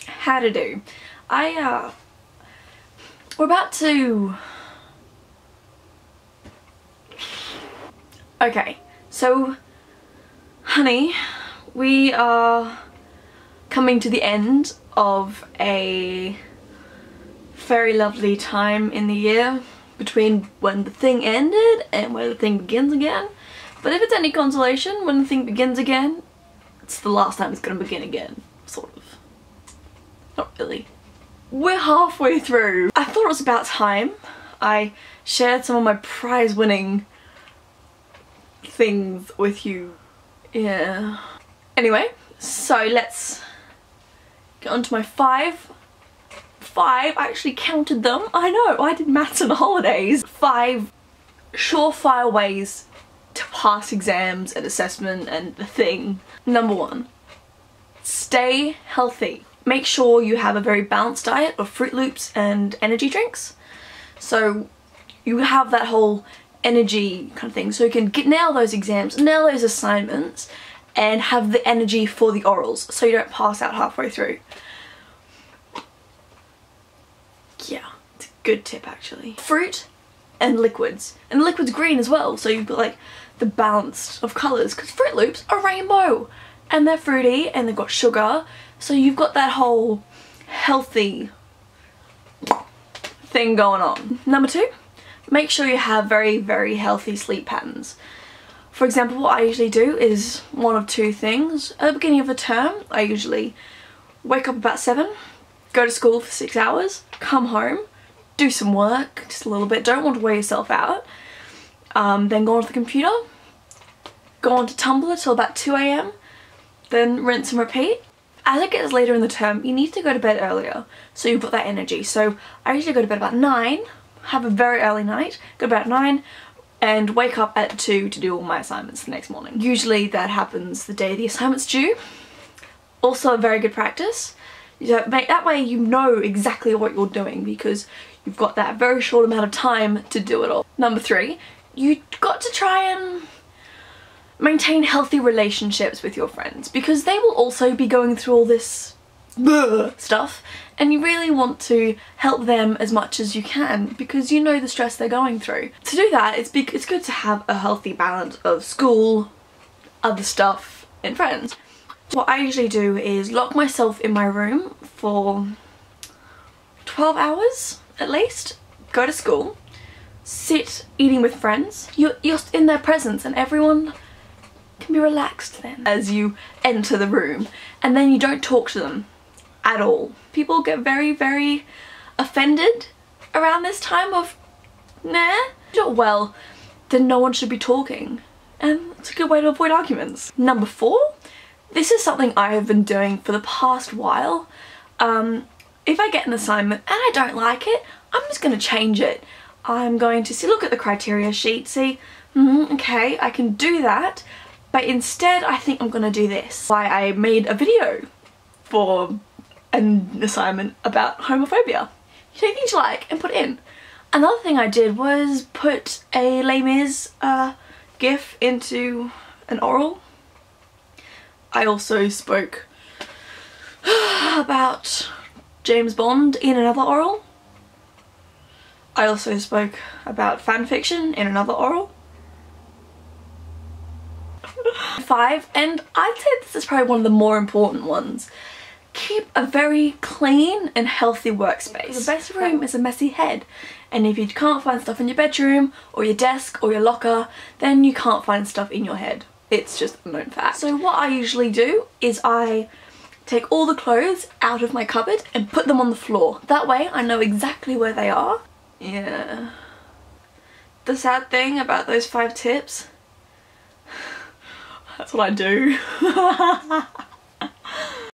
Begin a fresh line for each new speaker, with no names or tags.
how to do. We're about to... Okay, so, honey, we are coming to the end of a very lovely time in the year between when the thing ended and when the thing begins again. But if it's any consolation, when the thing begins again, it's the last time it's gonna begin again, sort of. Not really. We're halfway through. I thought it was about time I shared some of my prize-winning things with you. Yeah. Anyway, so let's get on to my five, I actually counted them. I know, I did maths on the holidays. 5 surefire ways to pass exams and assessment and the thing. Number 1, stay healthy. Make sure you have a very balanced diet of Fruit Loops and energy drinks. So you have that whole energy kind of thing, so you can nail those exams, nail those assignments, and have the energy for the orals so you don't pass out halfway through. Yeah, it's a good tip actually. Fruit and liquids. And the liquid's green as well, so you've got like the balance of colours, because Fruit Loops are rainbow and they're fruity and they've got sugar, so you've got that whole healthy thing going on. Number 2, make sure you have very, very healthy sleep patterns. For example, what I usually do is one of 2 things. At the beginning of the term, I usually wake up about 7, go to school for 6 hours, come home, do some work, just a little bit, don't want to wear yourself out, then go onto the computer, go onto Tumblr till about 2 AM, then rinse and repeat. As it gets later in the term, you need to go to bed earlier, so you've got that energy. So I usually go to bed about 9, have a very early night, go to bed at 9, and wake up at 2 to do all my assignments the next morning. Usually that happens the day the assignment's due. Also a very good practice. That way you know exactly what you're doing, because you've got that very short amount of time to do it all. Number 3, you've got to try and maintain healthy relationships with your friends, because they will also be going through all this stuff, and you really want to help them as much as you can, because you know the stress they're going through. To do that, it's good to have a healthy balance of school, other stuff, and friends. What I usually do is lock myself in my room for 12 hours at least, go to school, sit eating with friends. You're in their presence and everyone can be relaxed then as you enter the room, and then you don't talk to them at all. People get very, very offended around this time of nah. Well, then no one should be talking, and it's a good way to avoid arguments. Number 4, this is something I have been doing for the past while. If I get an assignment and I don't like it, I'm just going to change it. I'm going to look at the criteria sheet, see, okay, I can do that, but instead I think I'm going to do this. Why I made a video for an assignment about homophobia. You take things you like and put it in. Another thing I did was put a Les Mis gif into an oral. I also spoke about James Bond in another oral. I also spoke about fanfiction in another oral. 5, and I'd say this is probably one of the more important ones. Keep a very clean and healthy workspace. The best room is a messy head, and if you can't find stuff in your bedroom or your desk or your locker, then you can't find stuff in your head. It's just a known fact. So what I usually do is I take all the clothes out of my cupboard and put them on the floor. That way I know exactly where they are. Yeah. The sad thing about those 5 tips, that's what I do.